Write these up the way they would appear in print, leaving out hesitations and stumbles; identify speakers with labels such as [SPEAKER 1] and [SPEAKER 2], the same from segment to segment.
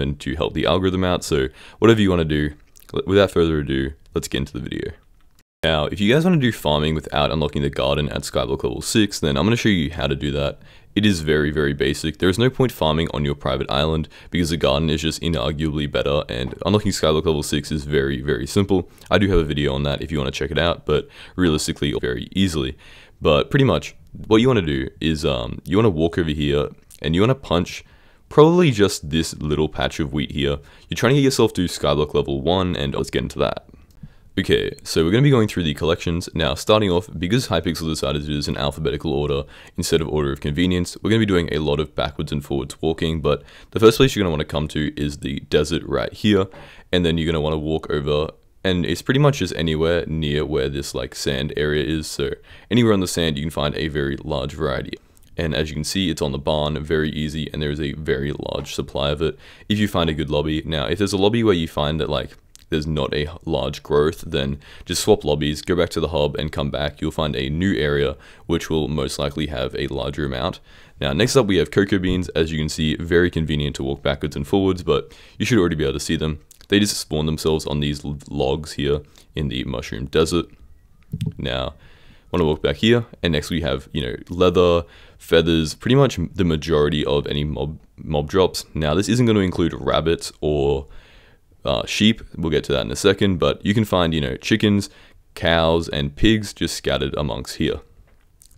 [SPEAKER 1] and to help the algorithm out. So whatever you want to do, without further ado, let's get into the video. Now, if you guys want to do farming without unlocking the garden at Skyblock level 6, then I'm going to show you how to do that. It is very, very basic. There is no point farming on your private island because the garden is just inarguably better, and unlocking Skyblock level 6 is very, very simple. I do have a video on that if you want to check it out, but realistically, very easily. But pretty much, what you want to do is you want to walk over here, and you want to punch probably just this little patch of wheat here. You're trying to get yourself to Skyblock level 1, and let's get into that. Okay, so we're going to be going through the collections. Now, starting off, because Hypixel decided to do this in alphabetical order instead of order of convenience, we're going to be doing a lot of backwards and forwards walking, but the first place you're going to want to come to is the desert right here, and then you're going to want to walk over, and it's pretty much just anywhere near where this like sand area is, so anywhere on the sand you can find a very large variety. And as you can see, it's on the barn, very easy, and there is a very large supply of it if you find a good lobby. Now, if there's a lobby where you find that like there's not a large growth, then just swap lobbies, go back to the hub and come back. You'll find a new area which will most likely have a larger amount. Now, next up we have cocoa beans. As you can see, very convenient to walk backwards and forwards, but you should already be able to see them. They just spawn themselves on these logs here in the mushroom desert. Now, I want to walk back here, and next we have, you know, leather, feathers, pretty much the majority of any mob drops. Now, this isn't going to include rabbits or sheep. We'll get to that in a second, but you can find, you know, chickens, cows, and pigs just scattered amongst here.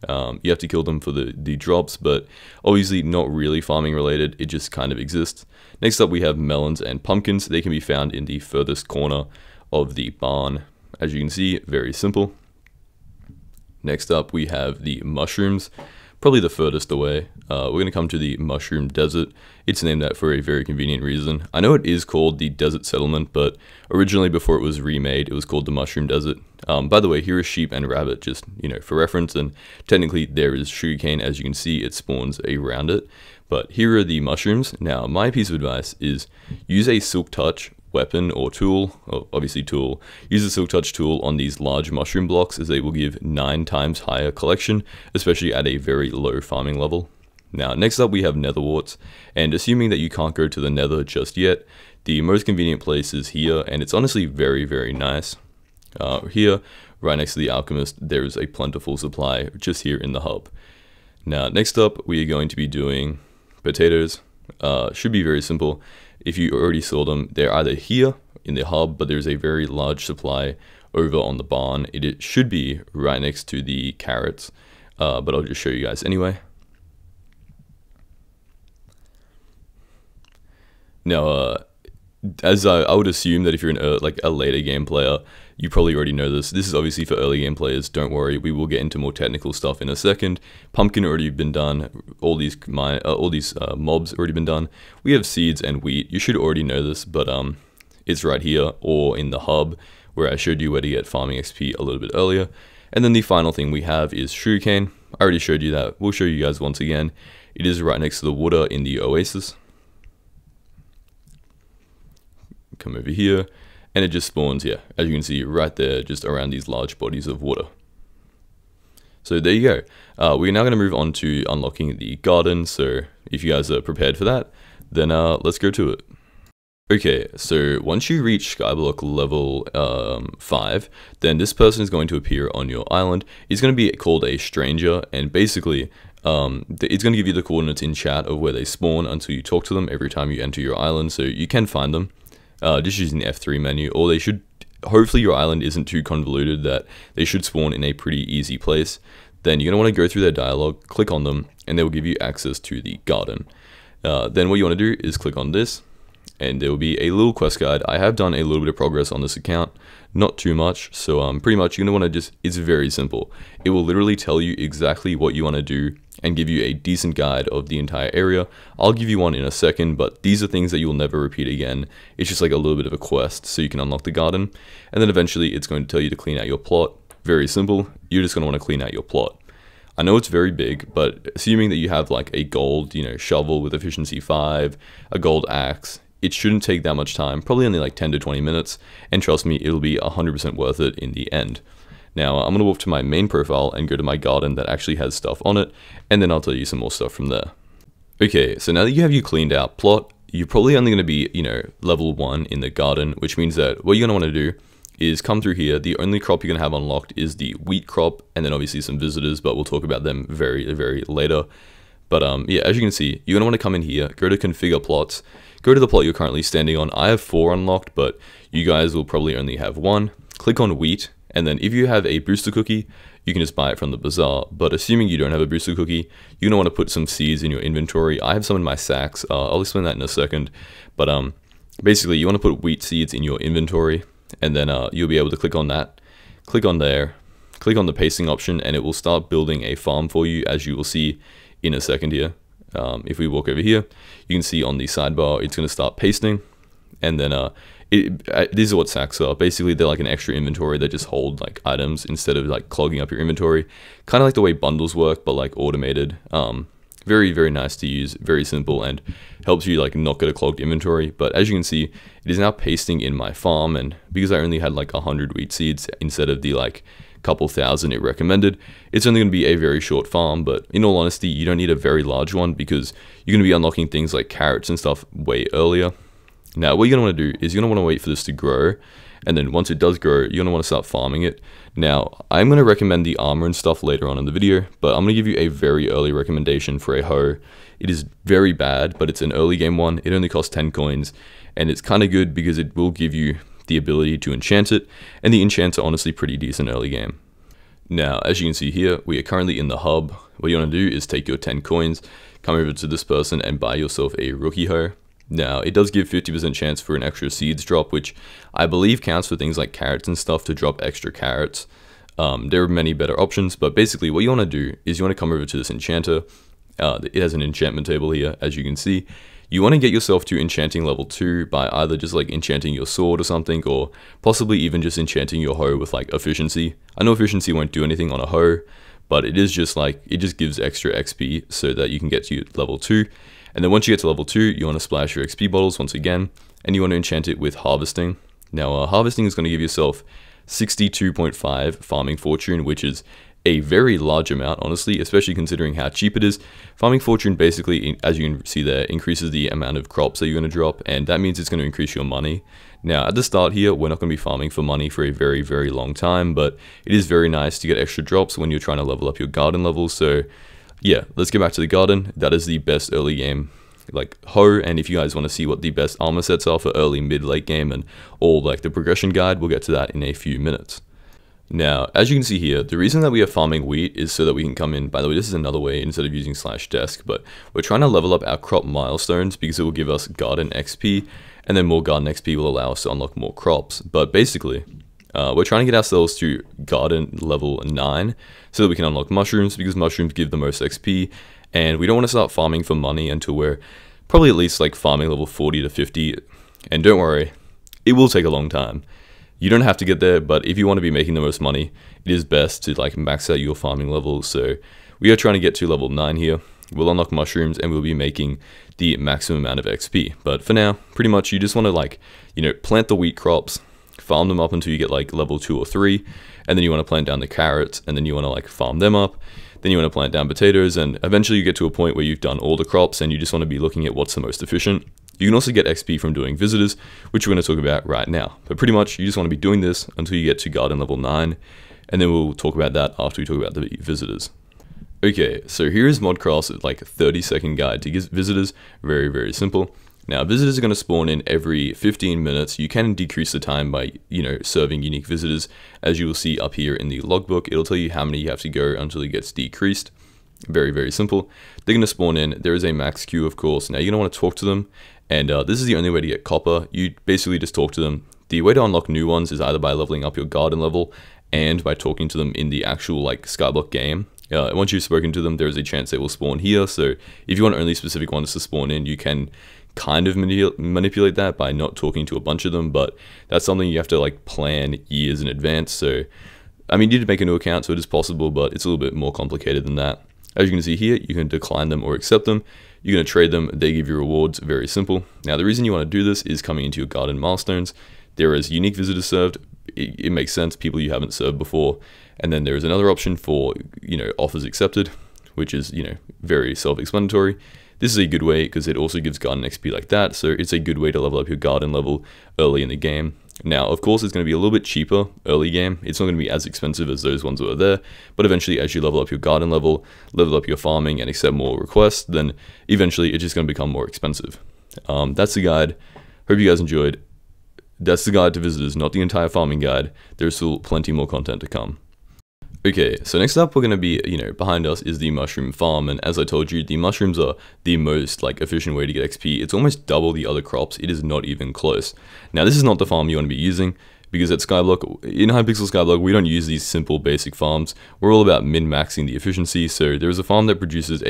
[SPEAKER 1] You have to kill them for the drops, but obviously not really farming related. It just kind of exists. Next up, we have melons and pumpkins. They can be found in the furthest corner of the barn. As you can see, very simple. Next up, we have the mushrooms, probably the furthest away. We're going to come to the mushroom desert. It's named that for a very convenient reason. I know it is called the desert settlement, but originally before it was remade, it was called the mushroom desert. By the way, here is sheep and rabbit, just, you know, for reference, and technically there is sugarcane. As you can see, it spawns around it. But here are the mushrooms. Now, my piece of advice is use a silk touch weapon or tool, or obviously tool. Use the silk touch tool on these large mushroom blocks, as they will give 9 times higher collection, especially at a very low farming level. Now, next up we have nether warts, and assuming that you can't go to the nether just yet, the most convenient place is here, and it's honestly very, very nice. Here, right next to the alchemist, there is a plentiful supply just here in the hub. Now, next up we are going to be doing potatoes. Should be very simple. If you already saw them, they're either here in the hub, but there's a very large supply over on the barn. It should be right next to the carrots, but I'll just show you guys anyway. Now, as I would assume that if you're like a later game player, you probably already know this. This is obviously for early game players. Don't worry, we will get into more technical stuff in a second. Pumpkin already been done. All these mobs already been done. We have seeds and wheat. You should already know this, but it's right here or in the hub where I showed you where to get farming XP a little bit earlier. And then the final thing we have is sugarcane. I already showed you that. We'll show you guys once again. It is right next to the water in the oasis. Come over here, and it just spawns here, as you can see right there, just around these large bodies of water. So there you go. We're now going to move on to unlocking the garden, so if you guys are prepared for that, then let's go to it. Okay, so once you reach Skyblock level 5, then this person is going to appear on your island. He's going to be called a stranger, and basically it's going to give you the coordinates in chat of where they spawn until you talk to them every time you enter your island, so you can find them. Just using the F3 menu, or they should, hopefully your island isn't too convoluted that they should spawn in a pretty easy place. Then you're going to want to go through their dialogue, click on them, and they will give you access to the garden. Then what you want to do is click on this, and there will be a little quest guide. I have done a little bit of progress on this account, not too much, so pretty much you're going to want to just, it's very simple. It will literally tell you exactly what you want to do and give you a decent guide of the entire area. I'll give you one in a second, but these are things that you'll never repeat again. It's just like a little bit of a quest so you can unlock the garden, and then eventually it's going to tell you to clean out your plot. Very simple. You're just going to want to clean out your plot. I know it's very big, but assuming that you have like a gold, you know, shovel with efficiency 5, a gold axe, it shouldn't take that much time, probably only like 10 to 20 minutes, and trust me, it'll be 100% worth it in the end. Now, I'm going to walk to my main profile and go to my garden that actually has stuff on it, and then I'll tell you some more stuff from there. Okay, so now that you have your cleaned out plot, you're probably only going to be, level 1 in the garden, which means that what you're going to want to do is come through here. The only crop you're going to have unlocked is the wheat crop, and then obviously some visitors, but we'll talk about them very, very later. But yeah, as you can see, you're going to want to come in here, go to configure plots, go to the plot you're currently standing on. I have 4 unlocked, but you guys will probably only have 1. Click on wheat, and then if you have a booster cookie, you can just buy it from the bazaar. But assuming you don't have a booster cookie, you're going to want to put some seeds in your inventory. I have some in my sacks. I'll explain that in a second. But basically, you want to put wheat seeds in your inventory, and then you'll be able to click on that. Click on there. Click on the pasting option, and it will start building a farm for you, as you will see in a second here. If we walk over here, you can see on the sidebar, it's going to start pasting. And then these are what sacks are. Basically, they're like an extra inventory that just hold like items instead of like clogging up your inventory. Kind of like the way bundles work, but like automated. Very, very nice to use, very simple, and helps you like not get a clogged inventory. But as you can see, it is now pasting in my farm, and because I only had like 100 wheat seeds instead of the like couple thousand it recommended, it's only going to be a very short farm. But in all honesty, you don't need a very large one because you're going to be unlocking things like carrots and stuff way earlier. Now, what you're going to want to do is you're going to want to wait for this to grow, and then once it does grow, you're going to want to start farming it. Now, I'm going to recommend the armor and stuff later on in the video, but I'm going to give you a very early recommendation for a hoe. It is very bad, but it's an early game one. It only costs 10 coins, and it's kind of good because it will give you the ability to enchant it, and the enchants are honestly pretty decent early game. Now, as you can see here, we are currently in the hub. What you want to do is take your 10 coins, come over to this person, and buy yourself a rookie hoe. Now, it does give 50% chance for an extra seeds drop, which I believe counts for things like carrots and stuff to drop extra carrots. There are many better options, but basically what you want to do is you want to come over to this enchanter. It has an enchantment table here, as you can see. You want to get yourself to enchanting level 2 by either just like enchanting your sword or something, or possibly even just enchanting your hoe with like efficiency. I know efficiency won't do anything on a hoe, but it is just like, it just gives extra XP so that you can get to level 2. And then once you get to level 2, you want to splash your XP bottles once again, and you want to enchant it with harvesting. Now, harvesting is going to give yourself 62.5 farming fortune, which is a very large amount, honestly, especially considering how cheap it is. Farming fortune basically, as you can see there, increases the amount of crops that you're going to drop, and that means it's going to increase your money. Now, at the start here, we're not going to be farming for money for a very, very long time, but it is very nice to get extra drops when you're trying to level up your garden levels. So yeah, let's get back to the garden. That is the best early game like hoe, and if you guys want to see what the best armor sets are for early, mid, late game and all like the progression guide, we'll get to that in a few minutes. Now, as you can see here, the reason that we are farming wheat is so that we can come in, by the way, this is another way instead of using /desk, but we're trying to level up our crop milestones because it will give us garden XP, and then more garden XP will allow us to unlock more crops. But basically, we're trying to get ourselves to garden level 9 so that we can unlock mushrooms, because mushrooms give the most XP, and we don't want to start farming for money until we're probably at least like farming level 40 to 50, and don't worry, it will take a long time. You don't have to get there, but if you want to be making the most money, it is best to like max out your farming levels. So we are trying to get to level 9 here. We'll unlock mushrooms and we'll be making the maximum amount of XP. But for now, pretty much you just want to like, plant the wheat crops, farm them up until you get like level 2 or 3, and then you want to plant down the carrots, and then you want to like farm them up. Then you want to plant down potatoes, and eventually you get to a point where you've done all the crops and you just want to be looking at what's the most efficient. You can also get XP from doing visitors, which we're going to talk about right now. But pretty much, you just want to be doing this until you get to garden level 9, and then we'll talk about that after we talk about the visitors. Okay, so here is Modcraft's like 30-second guide to visitors. Very, very simple. Now, visitors are going to spawn in every 15 minutes. You can decrease the time by, serving unique visitors. As you will see up here in the logbook, it'll tell you how many you have to go until it gets decreased. Very, very simple. They're going to spawn in. There is a max queue, of course. Now, you're going to want to talk to them. And this is the only way to get copper. You basically just talk to them. The way to unlock new ones is either by leveling up your garden level and by talking to them in the actual like Skyblock game. Once you've spoken to them, there is a chance they will spawn here. So if you want only specific ones to spawn in, you can kind of manipulate that by not talking to a bunch of them. But that's something you have to like plan years in advance. So I mean, you need to make a new account, so it is possible, but it's a little bit more complicated than that. As you can see here, you can decline them or accept them. You're going to trade them, they give you rewards, very simple. Now, the reason you want to do this is coming into your garden milestones. There is unique visitors served. It makes sense, people you haven't served before. And then there is another option for, offers accepted, which is, very self-explanatory. This is a good way because it also gives garden XP like that, so it's a good way to level up your garden level early in the game. Now, of course, it's going to be a little bit cheaper early game. It's not going to be as expensive as those ones that were there, but eventually as you level up your garden level up your farming, and accept more requests, then eventually it's just going to become more expensive. That's the guide. Hope you guys enjoyed. That's the guide to visitors, not the entire farming guide. There's still plenty more content to come. Okay, so next up we're going to be, behind us is the mushroom farm, and as I told you, the mushrooms are the most efficient way to get XP. It's almost double the other crops. It is not even close. Now this is not the farm you want to be using, because at Skyblock, in Hypixel Skyblock, we don't use these simple basic farms. We're all about min-maxing the efficiency, so there's a farm that produces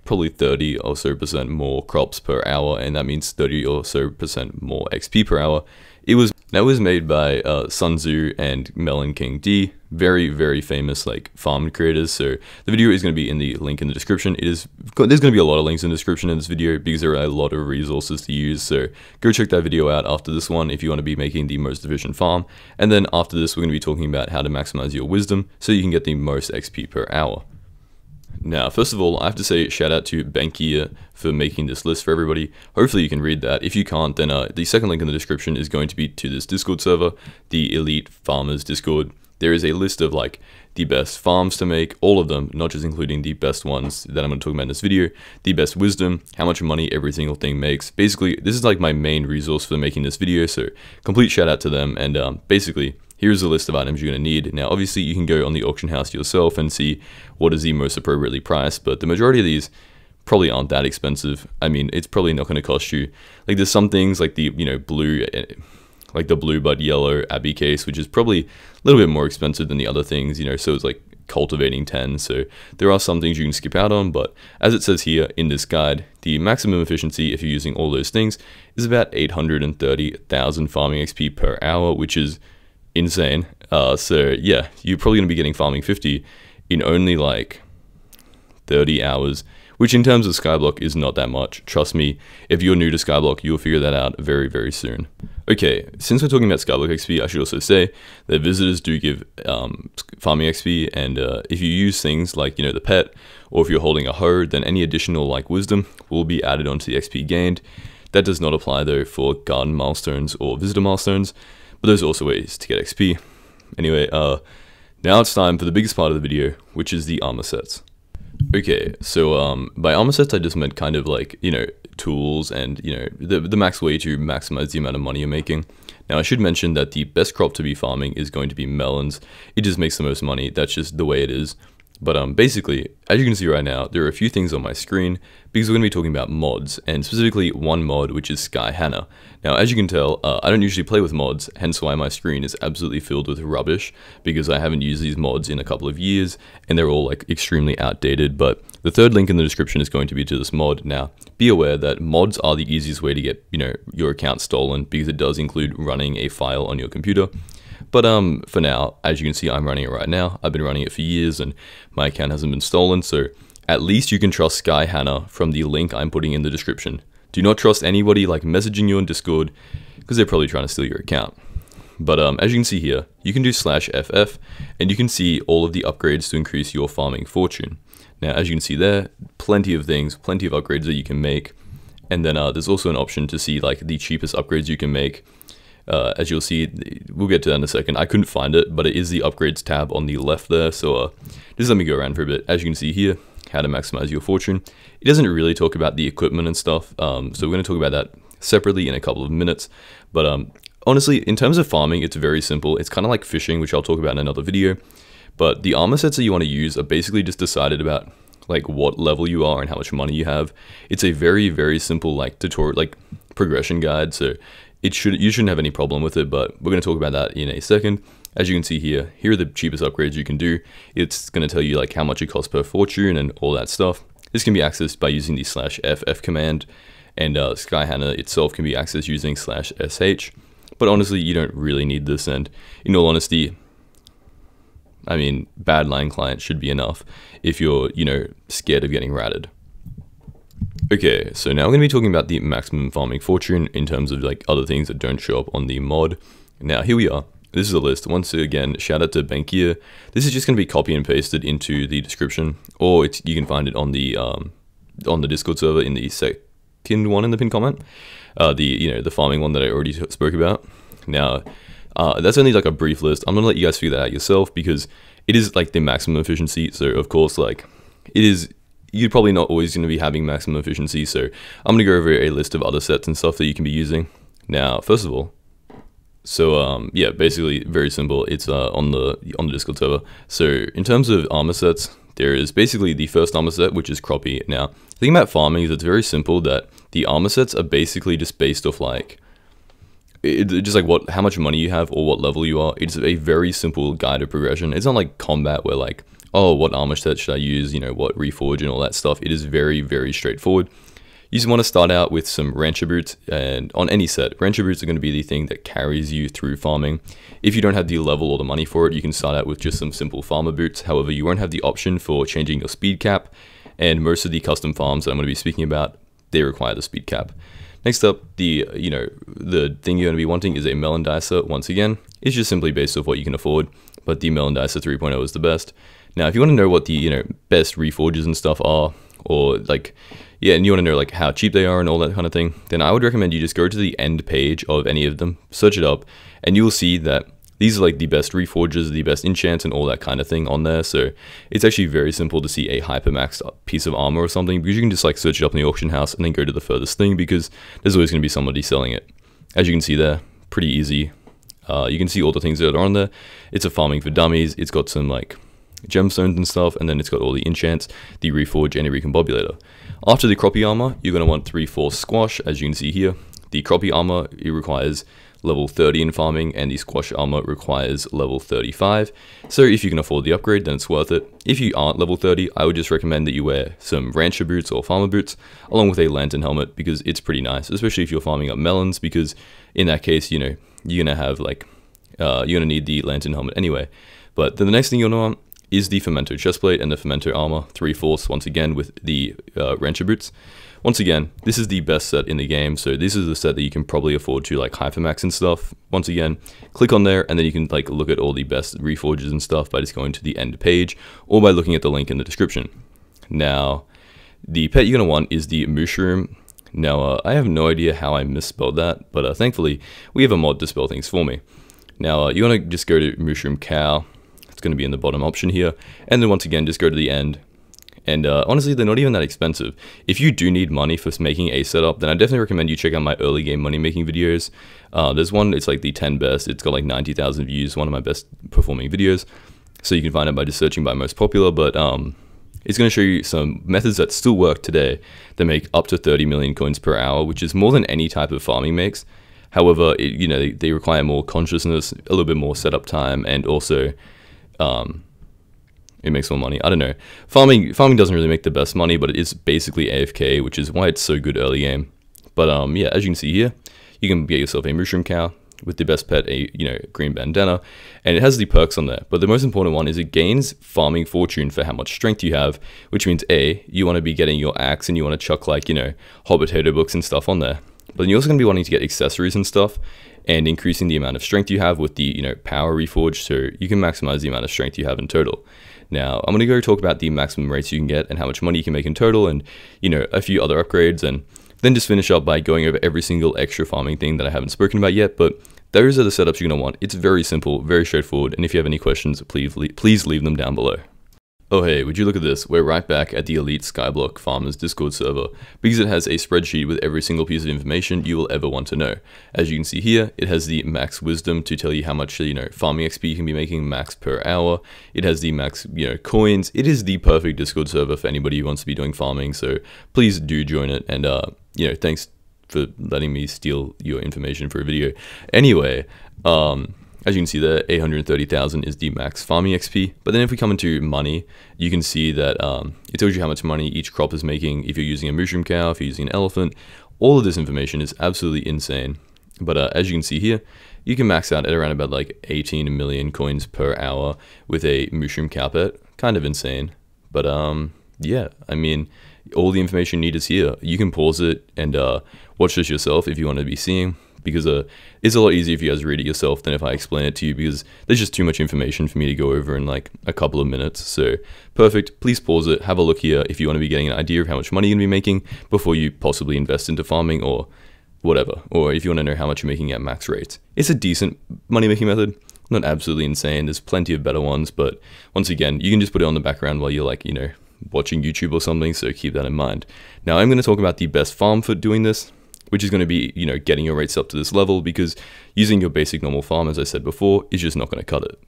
[SPEAKER 1] probably 30 or so % more crops per hour, and that means 30 or so % more XP per hour. That was made by Sun Tzu and Melon King D, very, very famous farm creators. So the video is going to be in the link in the description. There's going to be a lot of links in the description in this video because there are a lot of resources to use. So go check that video out after this one if you want to be making the most efficient farm. And then after this, we're going to be talking about how to maximize your wisdom so you can get the most XP per hour. Now, first of all, I have to say shout out to Bankia for making this list for everybody. Hopefully you can read that. If you can't, then the second link in the description is going to be to this Discord server, the Elite Farmers Discord. There is a list of the best farms to make, all of them, not just including the best ones that I'm going to talk about in this video, the best wisdom, how much money every single thing makes. Basically, this is my main resource for making this video, so complete shout out to them, and basically, here's a list of items you're going to need. Now, obviously, you can go on the auction house yourself and see what is the most appropriately priced, but the majority of these probably aren't that expensive. I mean, it's probably not going to cost you, there's some things like the, blue, the blue but yellow Abbey case, which is probably a little bit more expensive than the other things, so it's cultivating 10, so there are some things you can skip out on, but as it says here in this guide, the maximum efficiency if you're using all those things is about 830,000 farming XP per hour, which is insane. So yeah, you're probably going to be getting farming 50 in only 30 hours, which in terms of Skyblock is not that much. Trust me, if you're new to Skyblock, you'll figure that out very, very soon. Okay, since we're talking about Skyblock XP, I should also say that visitors do give farming XP, and if you use things like, the pet, or if you're holding a hoe, then any additional wisdom will be added onto the XP gained. That does not apply though for garden milestones or visitor milestones, but there's also ways to get XP. Anyway, now it's time for the biggest part of the video, which is the armor sets. Okay, so by armor sets I just meant kind of tools and the max way to maximize the amount of money you're making. Now I should mention that the best crop to be farming is going to be melons. It just makes the most money. That's just the way it is. But basically, as you can see right now, there are a few things on my screen because we're going to be talking about mods, and specifically one mod, which is Sky Hanna. Now, as you can tell, I don't usually play with mods, hence why my screen is absolutely filled with rubbish, because I haven't used these mods in a couple of years, and they're all extremely outdated. But the third link in the description is going to be to this mod. Now, be aware that mods are the easiest way to get, your account stolen, because it does include running a file on your computer. But for now, as you can see, I'm running it right now. I've been running it for years and my account hasn't been stolen, so at least you can trust Sky Hanna from the link I'm putting in the description. Do not trust anybody messaging you on Discord, because they're probably trying to steal your account. But as you can see here, you can do /FF, and you can see all of the upgrades to increase your farming fortune. Now, as you can see there, plenty of things, plenty of upgrades that you can make. And then there's also an option to see the cheapest upgrades you can make. As you'll see, we'll get to that in a second. I couldn't find it, but it is the upgrades tab on the left there, so just let me go around for a bit. As you can see here, how to maximize your fortune. It doesn't really talk about the equipment and stuff, so we're going to talk about that separately in a couple of minutes. But honestly, in terms of farming, it's very simple. It's kind of like fishing, which I'll talk about in another video. But the armor sets that you want to use are basically just decided about what level you are and how much money you have. It's a very, very simple tutorial, progression guide, so you shouldn't have any problem with it, but we're going to talk about that in a second. As you can see here are the cheapest upgrades you can do. It's going to tell you how much it costs per fortune and all that stuff. This can be accessed by using the /FF command, and Sky Hanna itself can be accessed using /SH. But honestly, you don't really need this, and in all honesty, I mean, Badlion Client should be enough if you're, scared of getting ratted. Okay, so now we're going to be talking about the maximum farming fortune in terms of other things that don't show up on the mod. Now here we are. This is a list. Once again, shout out to Bankia. This is just going to be copy and pasted into the description, or you can find it on the on the Discord server in the second one in the pinned comment. The farming one that I already spoke about. Now, that's only like a brief list. I'm gonna let you guys figure that out yourself because it is like the maximum efficiency. So of course, like it is, you're probably not always gonna be having maximum efficiency. So I'm gonna go over a list of other sets and stuff that you can be using. Now, first of all, so yeah, basically very simple. It's on the Discord server. So in terms of armor sets, there is basically the first armor set, which is Croppy. Now, the thing about farming is it's very simple that the armor sets are basically just based off like, just like how much money you have or what level you are. It's a very simple guided progression. It's not like combat where like, oh, what armor set should I use? You know, what reforge and all that stuff. It is very, very straightforward. You just want to start out with some Rancher Boots, and on any set, Rancher Boots are going to be the thing that carries you through farming. If you don't have the level or the money for it, you can start out with just some simple farmer boots. However, you won't have the option for changing your speed cap, and most of the custom farms that I'm going to be speaking about, they require the speed cap. Next up, the thing you're going to be wanting is a Melon Dicer. Once again, it's just simply based off what you can afford, but the Melon Dicer 3.0 is the best. Now, if you want to know what the best reforges and stuff are, or like, yeah, and you want to know like how cheap they are and all that kind of thing, then I would recommend you just go to the end page of any of them, search it up, and you'll see that these are like the best reforges, the best enchants, and all that kind of thing on there. So it's actually very simple to see a hypermaxed piece of armor or something, because you can just like search it up in the auction house and then go to the furthest thing, because there's always going to be somebody selling it. As you can see there, pretty easy. You can see all the things that are on there. It's a farming for dummies. It's got some like gemstones and stuff, and then it's got all the enchants, the reforge, and a recombobulator. After the Croppy armor, you're going to want 3/4 squash, as you can see here. The Croppy armor, it requires level 30 in farming, and the squash armor requires level 35. So if you can afford the upgrade, then it's worth it. If you aren't level 30, I would just recommend that you wear some Rancher Boots or Farmer Boots, along with a Lantern Helmet, because it's pretty nice, especially if you're farming up melons, because in that case, you're going to have like, you're going to need the Lantern Helmet anyway. But then the next thing you'll want is the Femento Chestplate and the Femento Armor, 3/4 once again with the Rancher Boots. Once again, this is the best set in the game, so this is the set that you can probably afford to like hypermax and stuff. Once again, click on there and then you can like look at all the best reforges and stuff by just going to the end page or by looking at the link in the description. Now, the pet you're going to want is the Mushroom. Now, I have no idea how I misspelled that, but thankfully we have a mod to spell things for me. Now, you want to just go to Mushroom Cow. It's going to be in the bottom option here, and then once again just go to the end. And honestly, they're not even that expensive. If you do need money for making a setup, then I definitely recommend you check out my early game money making videos. There's one, it's like the 10 best. It's got like 90,000 views, one of my best performing videos. So you can find it by just searching by most popular, but it's going to show you some methods that still work today that make up to 30 million coins per hour, which is more than any type of farming makes. However, they require more consciousness, a little bit more setup time, and also it makes more money. I don't know. Farming doesn't really make the best money, but it is basically AFK, which is why it's so good early game. But yeah, as you can see here, you can get yourself a Mushroom Cow with the best pet, a green bandana, and it has the perks on there. But the most important one is it gains farming fortune for how much strength you have, which means you want to be getting your axe and you want to chuck like hot potato books and stuff on there. But then you're also going to be wanting to get accessories and stuff, and increasing the amount of strength you have with the power reforge, so you can maximize the amount of strength you have in total. Now, I'm going to go talk about the maximum rates you can get and how much money you can make in total, and a few other upgrades, and then just finish up by going over every single extra farming thing that I haven't spoken about yet. But those are the setups you're going to want. It's very simple, very straightforward, and if you have any questions, please leave them down below. Oh hey, would you look at this, we're right back at the Elite Skyblock Farmers Discord server, because it has a spreadsheet with every single piece of information you will ever want to know. As you can see here, it has the max wisdom to tell you how much farming XP you can be making max per hour. It has the max coins. It is the perfect Discord server for anybody who wants to be doing farming, so please do join it, and thanks for letting me steal your information for a video. Anyway, as you can see there, 830,000 is the max farming XP. But then if we come into money, you can see that it tells you how much money each crop is making if you're using a Mushroom Cow, if you're using an elephant. All of this information is absolutely insane. But as you can see here, you can max out at around about like 18 million coins per hour with a Mushroom Cow pet. Kind of insane. But yeah, I mean, all the information you need is here. You can pause it and watch this yourself if you want to be seeing. because it's a lot easier if you guys read it yourself than if I explain it to you, because there's just too much information for me to go over in like a couple of minutes. So perfect, please pause it, have a look here if you want to be getting an idea of how much money you're going to be making before you possibly invest into farming or whatever, or if you want to know how much you're making at max rates. It's a decent money making method, not absolutely insane, there's plenty of better ones, but once again, you can just put it on the background while you're like, you know, watching YouTube or something, so keep that in mind. Now I'm going to talk about the best farm for doing this, which is going to be, you know, getting your rates up to this level, because using your basic normal farm, as I said before, is just not going to cut it.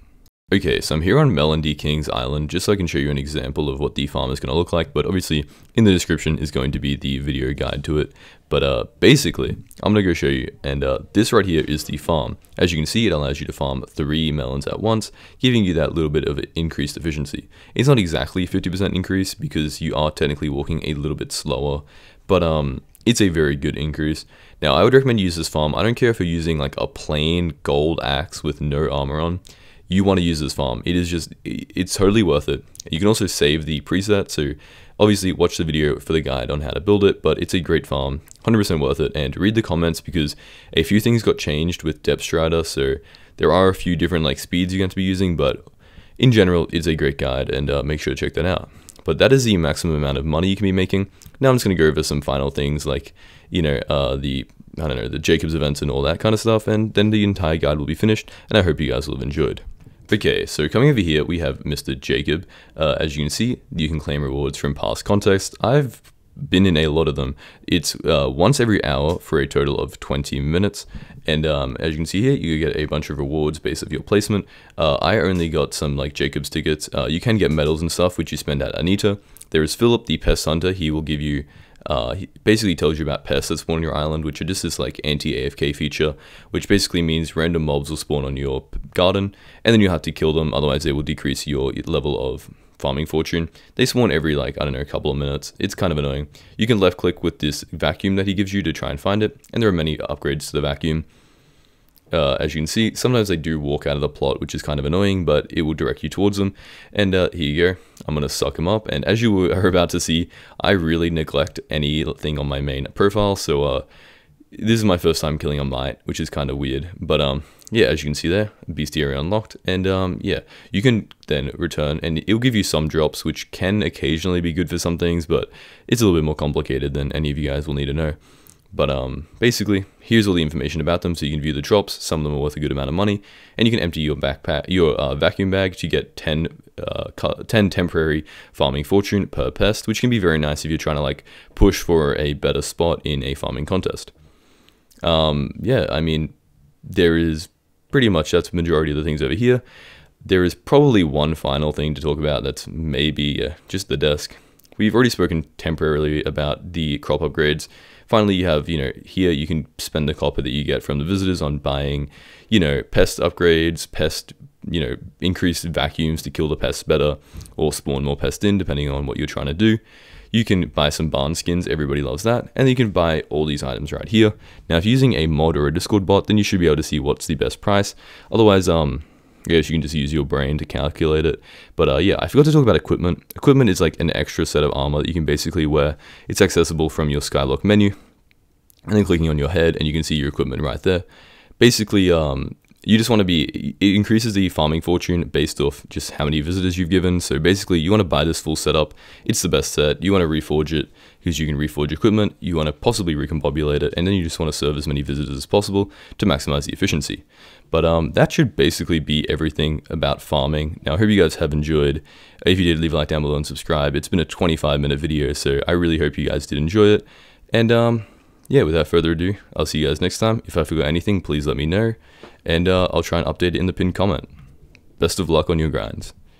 [SPEAKER 1] Okay, so I'm here on Melody King's Island, just so I can show you an example of what the farm is going to look like, but obviously in the description is going to be the video guide to it. But basically, I'm going to go show you, and this right here is the farm. As you can see, it allows you to farm 3 melons at once, giving you that little bit of increased efficiency. It's not exactly 50% increase, because you are technically walking a little bit slower, but it's a very good increase. Now, I would recommend you use this farm. I don't care if you're using like a plain gold axe with no armor on. You want to use this farm. It's totally worth it. You can also save the preset, so obviously watch the video for the guide on how to build it, but it's a great farm, 100% worth it. And read the comments, because a few things got changed with Depth Strider, so there are a few different like speeds you're going to be using, but in general, it's a great guide, and make sure to check that out. But that is the maximum amount of money you can be making. Now I'm just going to go over some final things like, you know, the Jacobs events and all that kind of stuff, and then the entire guide will be finished, and I hope you guys will have enjoyed. Okay, so coming over here, we have Mr. Jacob. As you can see, you can claim rewards from past contests. I've been in a lot of them. It's once every hour for a total of 20 minutes. And as you can see here, you get a bunch of rewards based off your placement. I only got some like Jacob's tickets. You can get medals and stuff, which you spend at Anita. There is Philip, the pest hunter. He will give you he basically tells you about pests that spawn on your island, which are just this like anti-AFK feature, which basically means random mobs will spawn on your garden, and then you have to kill them, otherwise they will decrease your level of farming fortune. They spawn every like, I don't know, a couple of minutes. It's kind of annoying. You can left click with this vacuum that he gives you to try and find it, and there are many upgrades to the vacuum. As you can see, sometimes they do walk out of the plot, which is kind of annoying, but it will direct you towards them. And here you go. I'm going to suck him up. And as you are about to see, I really neglect anything on my main profile. So this is my first time killing a mite, which is kind of weird. But yeah, as you can see there, bestiary unlocked. And yeah, you can then return, and it'll give you some drops, which can occasionally be good for some things, but it's a little bit more complicated than any of you guys will need to know. But basically, here's all the information about them, so you can view the drops. Some of them are worth a good amount of money, and you can empty your vacuum bag to get 10 temporary farming fortune per pest, which can be very nice if you're trying to like push for a better spot in a farming contest. Yeah, I mean, there is pretty much, that's the majority of the things over here. There is probably one final thing to talk about, that's maybe just the desk. We've already spoken temporarily about the crop upgrades. Finally, you have, you know, here you can spend the copper that you get from the visitors on buying, you know, pest upgrades, pest, you know, increased vacuums to kill the pests better, or spawn more pests in, depending on what you're trying to do. You can buy some barn skins, everybody loves that, and then you can buy all these items right here. Now, if you're using a mod or a Discord bot, then you should be able to see what's the best price. Otherwise, I guess you can just use your brain to calculate it. But yeah, I forgot to talk about equipment. Equipment is like an extra set of armor that you can basically wear. It's accessible from your Skyblock menu, and then clicking on your head, and you can see your equipment right there. Basically, you just want to be, it increases the farming fortune based off just how many visitors you've given. So basically, you want to buy this full setup. It's the best set. You want to reforge it, because you can reforge equipment. You want to possibly recombobulate it, and then you just want to serve as many visitors as possible to maximize the efficiency. But that should basically be everything about farming. Now, I hope you guys have enjoyed. If you did, leave a like down below and subscribe. It's been a 25-minute video, so I really hope you guys did enjoy it. And yeah, without further ado, I'll see you guys next time. If I forgot anything, please let me know, and I'll try and update it in the pinned comment. Best of luck on your grinds.